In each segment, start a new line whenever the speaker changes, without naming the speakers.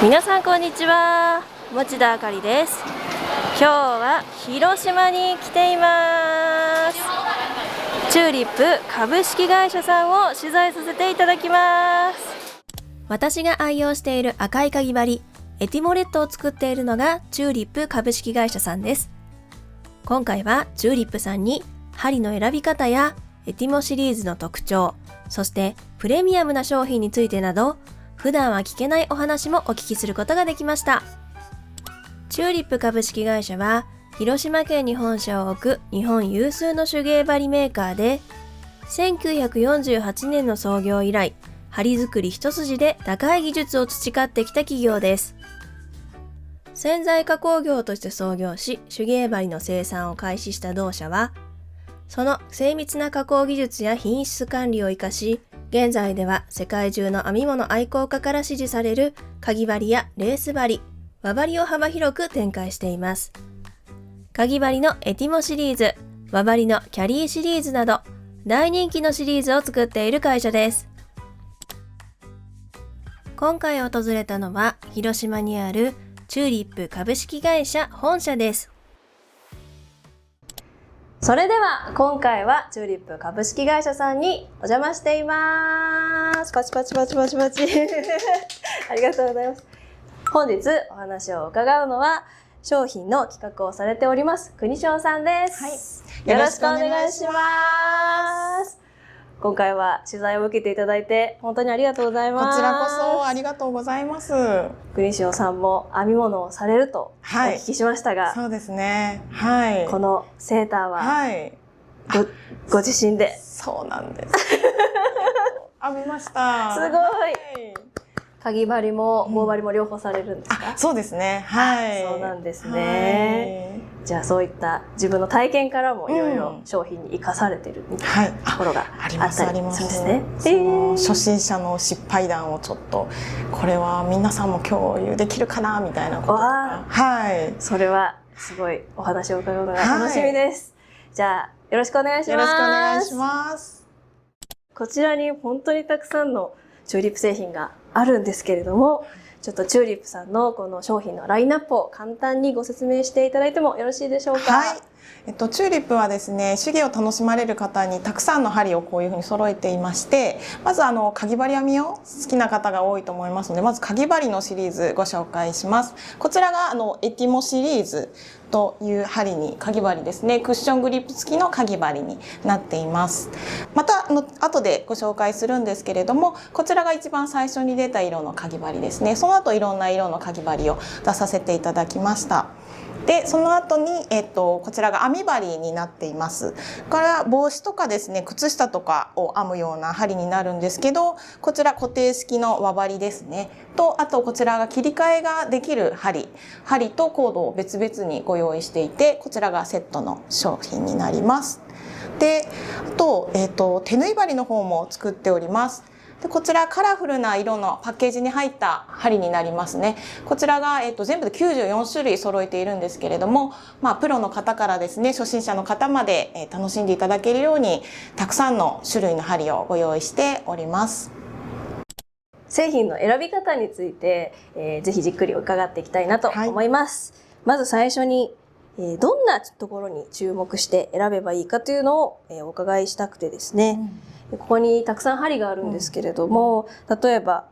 皆さんこんにちは、持田あかりです。今日は広島に来ています。チューリップ株式会社さんを取材させていただきます。私が愛用している赤いかぎ針エティモレットを作っているのがチューリップ株式会社さんです。今回はチューリップさんに針の選び方やエティモシリーズの特徴、そしてプレミアムな商品についてなど普段は聞けないお話もお聞きすることができました。チューリップ株式会社は広島県に本社を置く日本有数の手芸針メーカーで、1948年の創業以来針作り一筋で高い技術を培ってきた企業です。洗剤加工業として創業し、手芸針の生産を開始した同社は、その精密な加工技術や品質管理を生かし、現在では世界中の編み物愛好家から支持されるかぎ針やレース針、輪針を幅広く展開しています。かぎ針のエティモシリーズ、輪針のキャリーシリーズなど大人気のシリーズを作っている会社です。今回訪れたのは広島にあるチューリップ株式会社本社です。それでは今回はチューリップ株式会社さんにお邪魔しています。パチパチパチパチパチありがとうございます。本日お話を伺うのは商品の企画をされております国生さんです、はい、よろしくお願いします。今回は取材を受けていただいて本当にありがとうございます。
こちらこそありがとうございます。
国生さんも編み物をされるとお聞きしましたが、
はい、そうですね。はい。
このセーターは、
はい、
ご自身で。
そうなんです。編みました。
すごい。かぎ針も棒針も両方されるんですか？
そうですね。はい。
そうなんですね。じゃあそういった自分の体験からもいろいろ商品に生かされてるみたいなところがあったりするんですね。
その初心者の失敗談をちょっとこれは皆さんも共有できるかなみたいなこととか、はい。
それはすごいお話を伺うのが楽しみです。はい、じゃあよろしくお願いします。
よろしくお願いします。
こちらに本当にたくさんのチューリップ製品があるんですけれども、ちょっとチューリップさんのこの商品のラインナップを簡単にご説明していただいてもよろしいでしょうか？
はい。チューリップはですね、手芸を楽しまれる方にたくさんの針をこういうふうに揃えていまして、まずかぎ針編みを好きな方が多いと思いますので、まずかぎ針のシリーズご紹介します。こちらがエティモシリーズという針に、かぎ針ですね、クッショングリップ付きのかぎ針になっています。また後でご紹介するんですけれども、こちらが一番最初に出た色のかぎ針ですね。その後いろんな色のかぎ針を出させていただきました。でその後に、こちらが編み針になっています。これは帽子とかですね、靴下とかを編むような針になるんですけど、こちら固定式の輪針ですね。と、あとこちらが切り替えができる針とコードを別々にご用意していて、こちらがセットの商品になります。で、あと、手縫い針の方も作っております。でこちらカラフルな色のパッケージに入った針になりますね。こちらが、全部で94種類揃えているんですけれども、プロの方からですね、初心者の方まで、楽しんでいただけるようにたくさんの種類の針をご用意しております。
製品の選び方について、ぜひじっくり伺っていきたいなと思います。はい、まず最初にどんなところに注目して選べばいいかというのをお伺いしたくてですね、ここにたくさん針があるんですけれども、例えば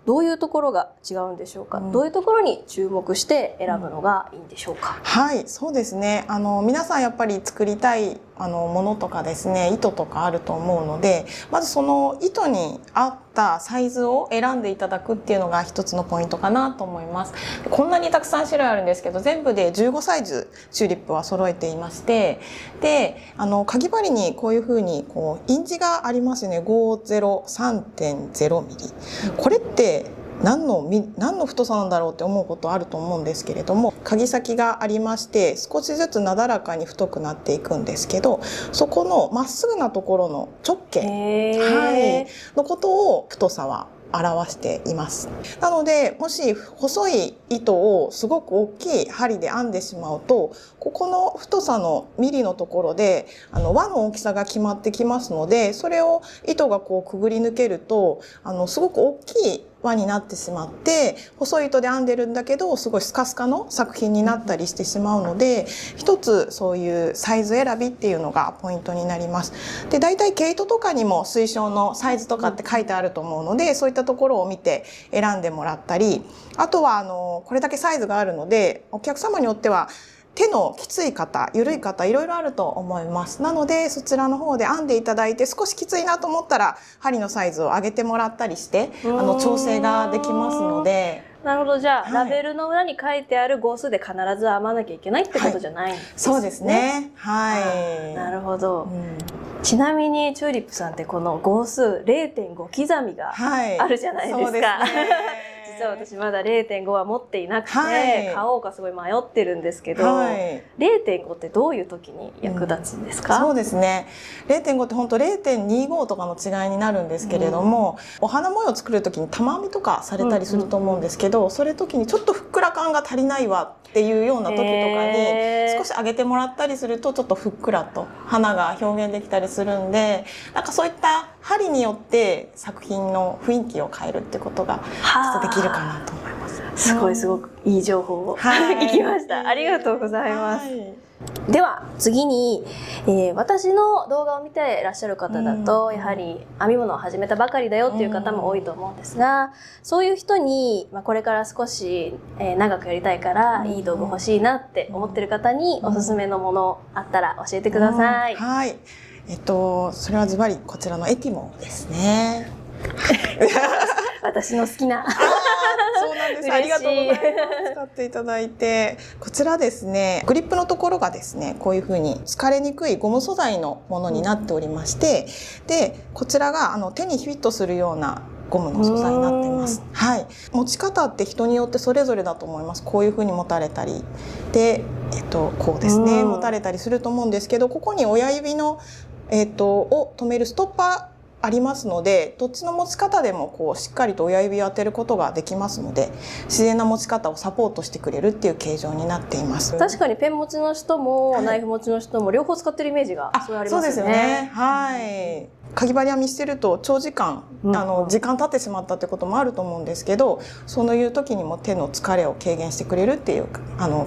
どういうところが違うんでしょうか、どういうところに注目して選ぶのがいいんでしょうか？
はい、そうですね。皆さんやっぱり作りたいものとかですね、糸とかあると思うので、まずその糸に合ったサイズを選んでいただくっていうのが一つのポイントかなと思います。こんなにたくさん種類あるんですけど、全部で15サイズチューリップは揃えていまして、でかぎ針にこういうふうに印字がありますよね。503.0 ミリ。これって何の太さなんだろうって思うことあると思うんですけれども、かぎ先がありまして少しずつなだらかに太くなっていくんですけど、そこのまっすぐなところの直径、のことを太さは表しています。なのでもし細い糸をすごく大きい針で編んでしまうと、ここの太さのミリのところで輪の大きさが決まってきますので、それを糸がこうくぐり抜けるとすごく大きい輪になってしまって細い糸で編んでるんだけどすごいスカスカの作品になったりしてしまうので、一つそういうサイズ選びっていうのがポイントになります。で大体毛糸とかにも推奨のサイズとかって書いてあると思うので、そういったところを見て選んでもらったり、あとはこれだけサイズがあるのでお客様によっては手のきつい方、緩い方いろいろあると思います。なのでそちらの方で編んでいただいて、少しきついなと思ったら針のサイズを上げてもらったりして調整ができますので。
なるほど。じゃあ、
はい、
ラベルの裏に書いてある号数で必ず編まなきゃいけないってことじゃないんですね。はい、
そうですね。はい。
なるほど。ちなみにチューリップさんってこの号数 0.5 刻みがあるじゃないですか。そうですね。実は私まだ 0.5 は持っていなくて、買おうかすごい迷ってるんですけど、0.5 ってどういう時に役立つんですか？
そうですね。0.5 って本当 0.25 とかの違いになるんですけれども、お花模様を作る時に玉編みとかされたりすると思うんですけど、それ時にちょっとふっくら感が足りないわっていうような時とかに少し上げてもらったりするとちょっとふっくらと花が表現できたりするんで、なんかそういった針によって作品の雰囲気を変えるってことがちょっとできるかなと思います。
すごいすごくいい情報を聞きました。ありがとうございます。では次に、私の動画を見ていらっしゃる方だと、やはり編み物を始めたばかりだよっていう方も多いと思うんですが、そういう人に、これから少し、長くやりたいからいい道具欲しいなって思ってる方におすすめのものあったら教えてください。
はい。それはズバリこちらのエティモですね。
私の好きな。
そうなんです。ありがとうございます。使っていただいて、こちらですね、グリップのところがですね、こういう風に疲れにくいゴム素材のものになっておりまして、で、こちらが手にフィットするようなゴムの素材になっています。はい。持ち方って人によってそれぞれだと思います。こういう風に持たれたり、で、こうですね、持たれたりすると思うんですけど、ここに親指のを止めるストッパーありますので、どっちの持ち方でもこうしっかりと親指を当てることができますので、自然な持ち方をサポートしてくれるっていう形状になっています。
確かにペン持ちの人もナイフ持ちの人も両方使ってるイメージがすごいありますよね。そうですよね。はい。
かぎ針編みしてると長時間時間経ってしまったってこともあると思うんですけど、そういう時にも手の疲れを軽減してくれるっていう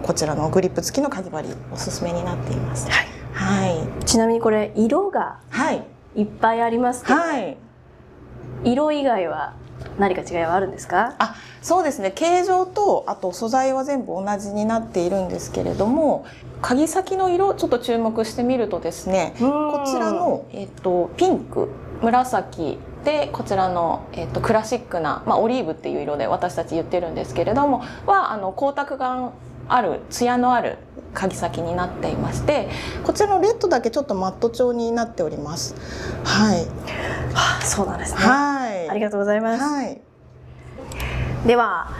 こちらのグリップ付きのかぎ針おすすめになっています。はい。
ちなみにこれ色がいっぱいありますけど、色以外は何か違いはあるんですか？
そうですね。形状とあと素材は全部同じになっているんですけれども、かぎ先の色をちょっと注目してみるとですね、こちらのピンク、紫でこちらのクラシックなオリーブっていう色で私たち言ってるんですけれどもは光沢感ある艶のあるかぎ先になっていまして、こちらのレッドだけちょっとマット調になっております。はい。
そうなんですね。
はい。
ありがとうございます。
はい。
では、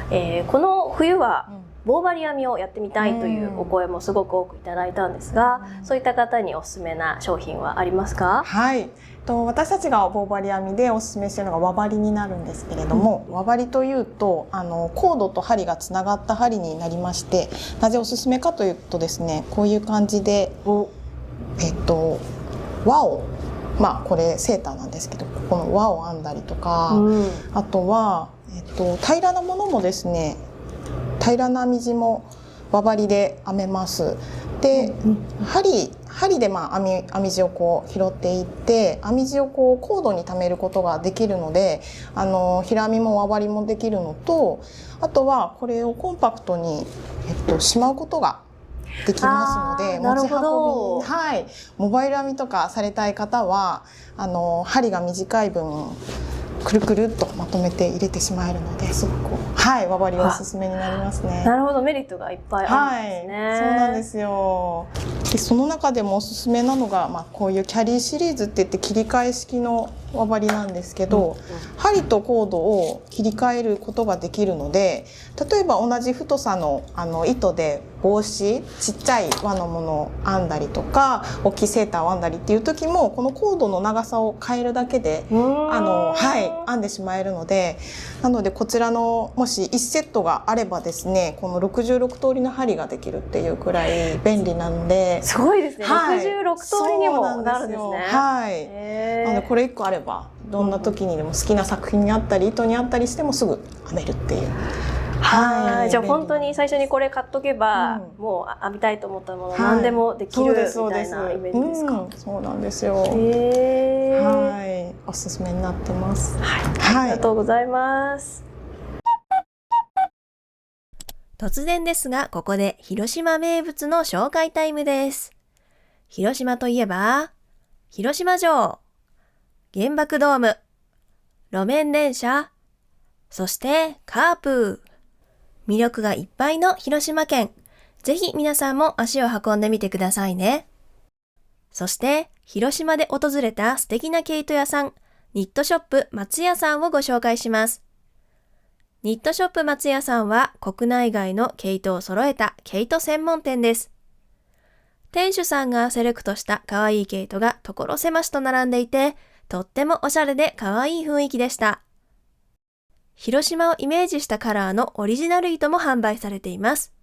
この冬は棒針編みをやってみたいというお声もすごく多くいただいたんですが、そういった方におすすめな商品はありますか？
はい。私たちが棒針編みでおすすめしているのが輪針になるんですけれども、輪針というとコードと針がつながった針になりまして、なぜおすすめかというとですね、こういう感じで輪をこれセーターなんですけど、ここの輪を編んだりとか、あとは平らなものもですね、平らな編み地も輪針で編めます。で、針で編み地をこう拾っていって編み地をこうコードに溜めることができるので、平編みも輪針もできるのと、あとはこれをコンパクトに、しまうことができますので、持ち運び、モバイル編みとかされたい方は針が短い分くるくるっとまとめて入れてしまえるので、すごく輪針おすすめになりますね。
なるほど、メリットがいっぱいあるんですね。
そうなんですよ。でその中でもおすすめなのが、こういうキャリーシリーズって言って切り替え式の輪針なんですけど、針とコードを切り替えることができるので、例えば同じ太さの糸で帽子、ちっちゃい輪のものを編んだりとか大きいセーターを編んだりっていう時も、このコードの長さを変えるだけで編んでしまえるので、なのでこちらのもし1セットがあればですね、この66通りの針ができるっていうくらい便利なので、
すごいですね。
はい、
66通りにもなるんですね。
はい。なのでこれ1個あればどんな時にでも好きな作品にあったり糸にあったりしてもすぐ編めるっていう。
はい、じゃあ本当に最初にこれ買っとけば、もう編みたいと思ったもの何でもできるみたいなイメージですか？
そうなんですよ。はい、おすすめになってます。
はい、ありがとうございます。
突然ですが、ここで広島名物の紹介タイムです。広島といえば、広島城、原爆ドーム、路面電車、そしてカープ。魅力がいっぱいの広島県。ぜひ皆さんも足を運んでみてくださいね。そして、広島で訪れた素敵な毛糸屋さん、ニットショップ松屋さんをご紹介します。ニットショップ松屋さんは国内外の毛糸を揃えた毛糸専門店です。店主さんがセレクトした可愛い毛糸が所狭しと並んでいて、とってもおしゃれで可愛い雰囲気でした。広島をイメージしたカラーのオリジナル糸も販売されています。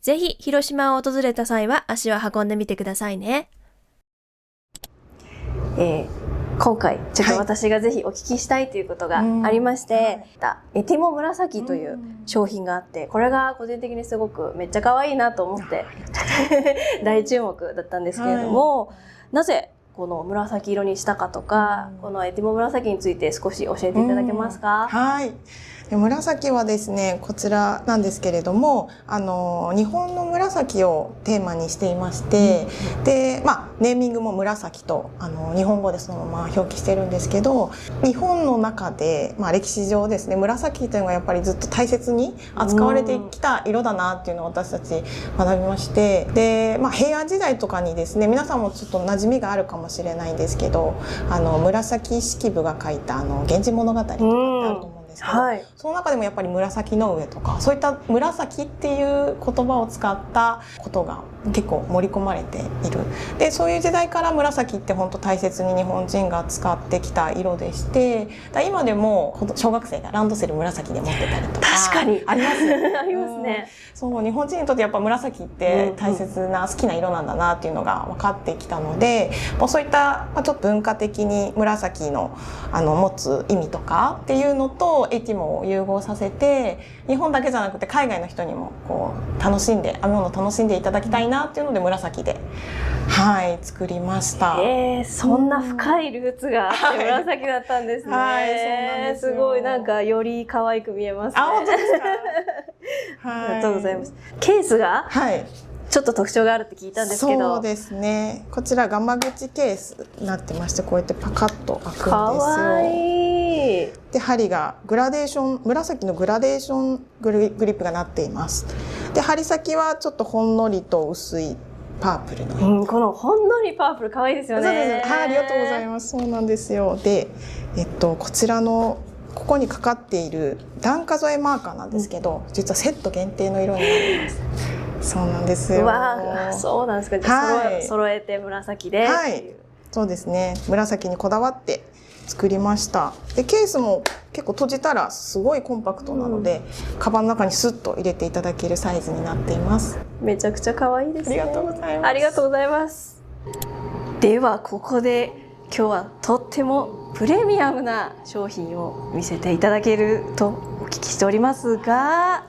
ぜひ広島を訪れた際は足を運んでみてくださいね。
今回ちょっと私がぜひお聞きしたいということがありまして、エティモ紫という商品があって、これが個人的にすごくめっちゃ可愛いなと思って大注目だったんですけれども、なぜこの紫色にしたかとか、このエティモ紫について少し教えていただけますか？
はい。紫はですね、こちらなんですけれども、日本の紫をテーマにしていまして、で、ネーミングも紫と日本語でそのまま表記してるんですけど、日本の中で、歴史上ですね、紫というのがやっぱりずっと大切に扱われてきた色だなっていうのを私たち学びまして、で、平安時代とかにですね、皆さんもちょっと馴染みがあるかもしれないんですけど、紫式部が書いた源氏物語とかってあると思うんですけど、その中でもやっぱり紫の上とかそういった紫っていう言葉を使ったことが結構盛り込まれている。でそういう時代から紫って本当大切に日本人が使ってきた色でして、今でも小学生がランドセル紫で持ってたりとか
確かに
ありますよね。
ありますね。
そう、日本人にとってやっぱ紫って大切な好きな色なんだなっていうのが分かってきたので、もうそういったちょっと文化的に紫の持つ意味とかっていうのとエティモを融合させて、日本だけじゃなくて海外の人にもこう楽しんで編み物を楽しんでいただきたいなっていうので紫で作りました。
そんな深いルーツがあって紫だったんですね。
そうなんですよ。
すごいなんかより可愛く見えますね。
本当ですか？
ありがとうございます。ケースがちょっと特徴があるって聞いたんですけど。
そうですね。こちらガマ口ケースになってまして、こうやってパカッと開くんですよ。
かわいい。
で針がグラデーション、紫のグラデーショングリップがなっています。で針先はちょっとほんのりと薄いパープルの、
このほんのりパープル可愛いですよね。
そうです。ありがとうございます。そうなんですよ。で、こちらのここにかかっている段数えマーカーなんですけど、実はセット限定の色になります。そうなんですよ。
そうなんですか。じゃあ揃えて紫で。
そうですね。紫にこだわって作りました。でケースも結構閉じたらすごいコンパクトなので、カバンの中にスッと入れていただけるサイズになっています。
めちゃくちゃ可愛いですね。
ありがとうございます。
ありがとうございます。ではここで今日はとってもプレミアムな商品を見せていただけるとお聞きしておりますが、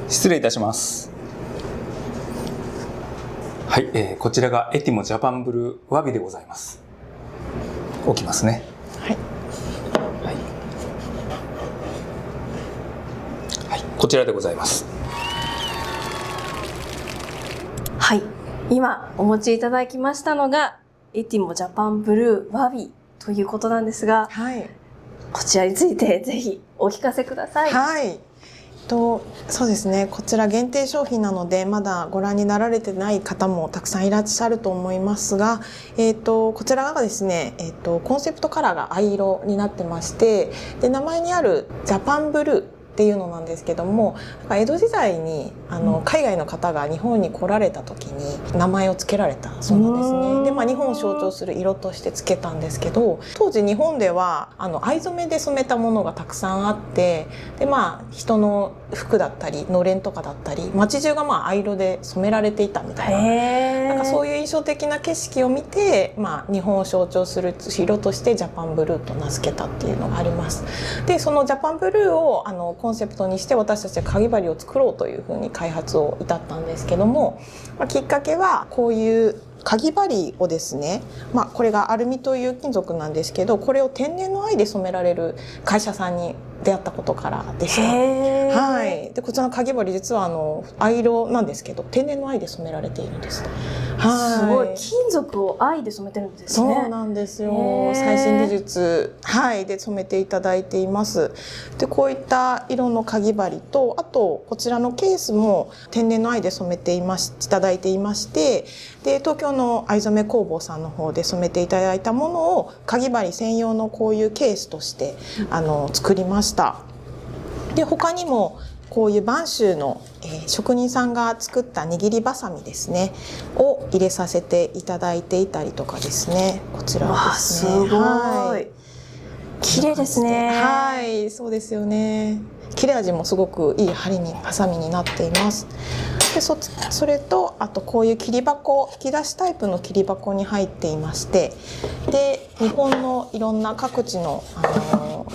失礼いたします。はい、こちらがエティモジャパンブルーワビでございます。置きますね。こちらでございます。
はい、今お持ちいただきましたのがエティモジャパンブルーワビということなんですが、こちらについてぜひお聞かせください。
そうですね、こちら限定商品なのでまだご覧になられてない方もたくさんいらっしゃると思いますが、こちらがですね、コンセプトカラーが藍色になってまして、で名前にあるジャパンブルーっていうのなんですけども、江戸時代に海外の方が日本に来られた時に名前を付けられたそうなんですね。で、日本を象徴する色として付けたんですけど、当時日本では藍染めで染めたものがたくさんあって、で人の服だったりのれんとかだったり、街中が藍色で染められていたみたいな、なんかそういう印象的な景色を見て、日本を象徴する色としてジャパンブルーと名付けたっていうのがあります。でそのジャパンブルーをコンセプトにして私たちはかぎ針を作ろうというふうに開発を至ったんですけども、きっかけはこういうかぎ針をですね、これがアルミという金属なんですけど、これを天然の藍で染められる会社さんに出会ったことからでした。はい。でこちらのかぎ針実は藍色なんですけど天然の藍で染められているんです。はい。
すごい、金属を藍で染めてるんですね。
そうなんですよ。最新技術で染めていただいています。でこういった色のかぎ針と、あとこちらのケースも天然の藍で染めていただいていまして、で東京の藍染め工房さんの方で染めていただいたものをかぎ針専用のこういうケースとして作りました。で他にもこういう播州の、職人さんが作った握りばさみですねを入れさせていただいていたりとかですね、こちらですね。
すごい、綺麗ですね。
はい、そうですよね。切れ味もすごくいい針にハサミになっています。でそれとあとこういう切り箱、引き出しタイプの切り箱に入っていまして、で日本のいろんな各地の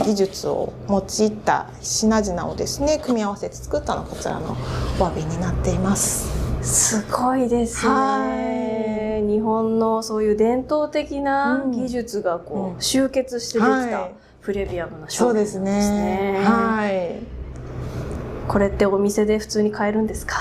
技術を用いた品々をですね組み合わせて作ったのがこちらのお詫びになっています。
すごいですね。日本のそういう伝統的な技術が集結してできたプレミアムな商品なんですね。
はい。
これってお店で普通に買えるんですか？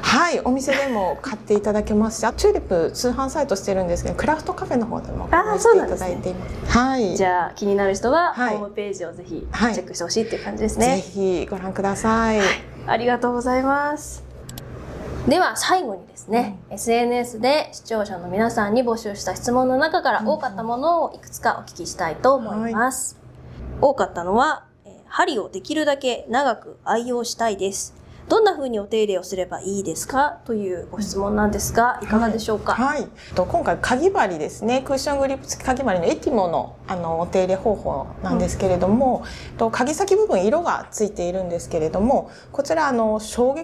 はい、お店でも買っていただけますし、チューリップ通販サイトしてるんですけど、クラフトカフェの方でも購入していただいています。はい。
じゃあ気になる人はホームページをぜひチェックしてほしいっていう感じですね。
ぜひご覧ください。
ありがとうございます。では最後にですね、SNS で視聴者の皆さんに募集した質問の中から多かったものをいくつかお聞きしたいと思います。多かったのは、針をできるだけ長く愛用したいです。どんな風にお手入れをすればいいですかというご質問なんですが、いかがでしょうか？
はい。今回かぎ針ですね、クッショングリップ付きかぎ針のエティモのお手入れ方法なんですけれども、かぎ先部分色がついているんですけれども、こちら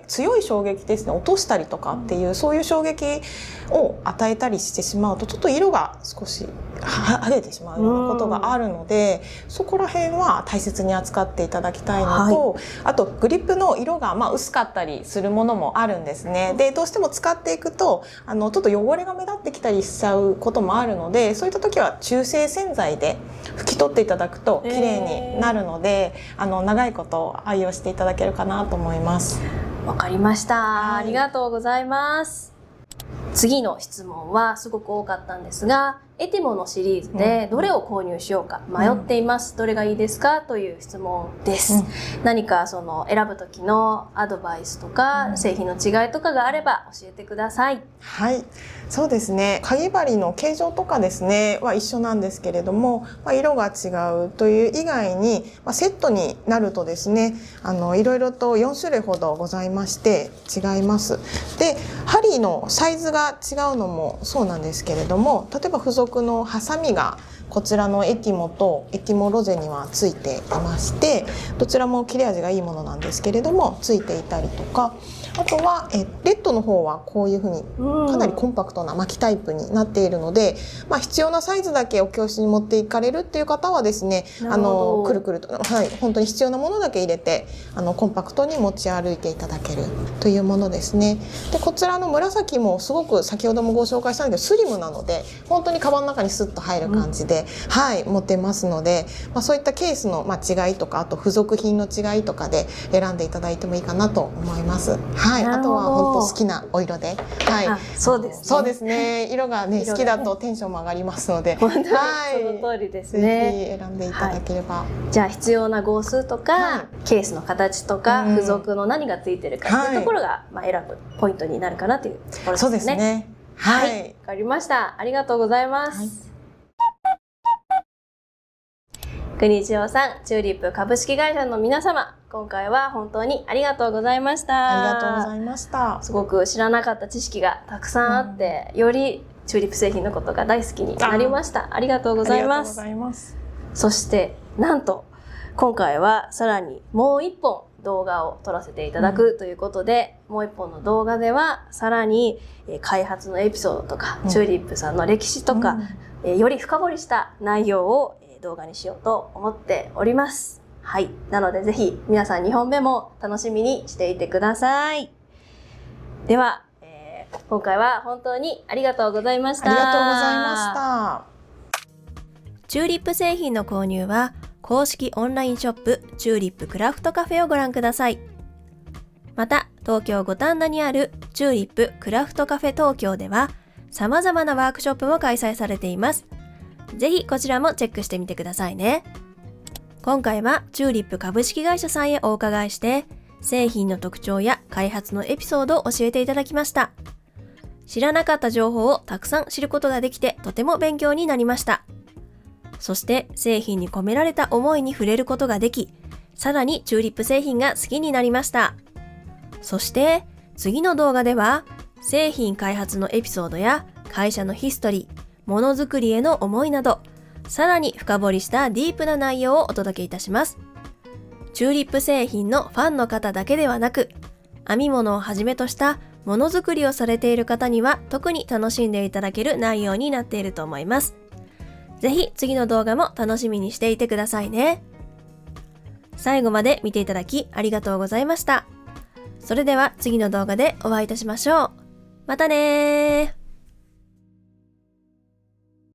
強い衝撃ですね、落としたりとかっていうそういう衝撃を与えたりしてしまうとちょっと色が少し剥げてしまうようなことがあるので、そこら辺は大切に扱っていただきたいのと、あとグリップの色が薄かったりするものもあるんですね。でどうしても使っていくとちょっと汚れが目立ってきたりしちゃうこともあるので、そういった時は中性洗剤で拭き取っていただくと綺麗になるので、長いこと愛用していただけるかなと思います。
わかりました。ありがとうございます。次の質問はすごく多かったんですが、エティモのシリーズでどれを購入しようか迷っています。どれがいいですかという質問です。何か選ぶ時のアドバイスとか、製品の違いとかがあれば教えてください。
はい、そうですね。かぎ針の形状とかですねは一緒なんですけれども、色が違うという以外に、セットになるとですね、いろいろと4種類ほどございまして違います。で、針のサイズが違うのもそうなんですけれども、例えば付属のハサミがこちらのエティモとエティモロゼにはついていまして、どちらも切れ味がいいものなんですけれどもついていたりとか、あとはレッドの方はこういうふうにかなりコンパクトな巻きタイプになっているので、必要なサイズだけお教室に持っていかれるっていう方はですね、くるくると、本当に必要なものだけ入れてコンパクトに持ち歩いていただけるというものですね。でこちらの紫もすごく先ほどもご紹介したんですけどスリムなので、本当にカバンの中にスッと入る感じで、持てますので、そういったケースの違いとか、あと付属品の違いとかで選んでいただいてもいいかなと思います。あとは本当好きなお色で、
そうですね。
そうですね。色がね好きだとテンションも上がりますので、
本当にその通りですね。
ぜひ選んでいただければ。
じゃあ必要な号数とか、ケースの形とか、付属の何がついてるかっていうところが選ぶポイントになるかなというところですね。
そうですね。
はい、わかりました。ありがとうございます。国千代さん、チューリップ株式会社の皆様、今回は本当にありがとうございました。
ありがとうございました。
すごく知らなかった知識がたくさんあって、よりチューリップ製品のことが大好きになりました。ありがとうございます。
ありがとうございます。
そしてなんと今回はさらにもう一本動画を撮らせていただくということで、もう一本の動画ではさらに開発のエピソードとか、チューリップさんの歴史とか、より深掘りした内容を動画にしようと思っております。はい。なのでぜひ皆さん2本目も楽しみにしていてください。では、今回は本当にありがとうございました。
ありがとうございま
した。チューリップ製品の購入は公式オンラインショップチューリップクラフトカフェをご覧ください。また、東京五反田にあるチューリップクラフトカフェ東京では様々なワークショップも開催されています。ぜひこちらもチェックしてみてくださいね。今回はチューリップ株式会社さんへお伺いして、製品の特徴や開発のエピソードを教えていただきました。知らなかった情報をたくさん知ることができてとても勉強になりました。そして製品に込められた思いに触れることができ、さらにチューリップ製品が好きになりました。そして次の動画では製品開発のエピソードや会社のヒストリー、ものづくりへの思いなど、さらに深掘りしたディープな内容をお届けいたします。チューリップ製品のファンの方だけではなく、編み物をはじめとしたものづくりをされている方には特に楽しんでいただける内容になっていると思います。ぜひ次の動画も楽しみにしていてくださいね。最後まで見ていただきありがとうございました。それでは次の動画でお会いいたしましょう。またねー。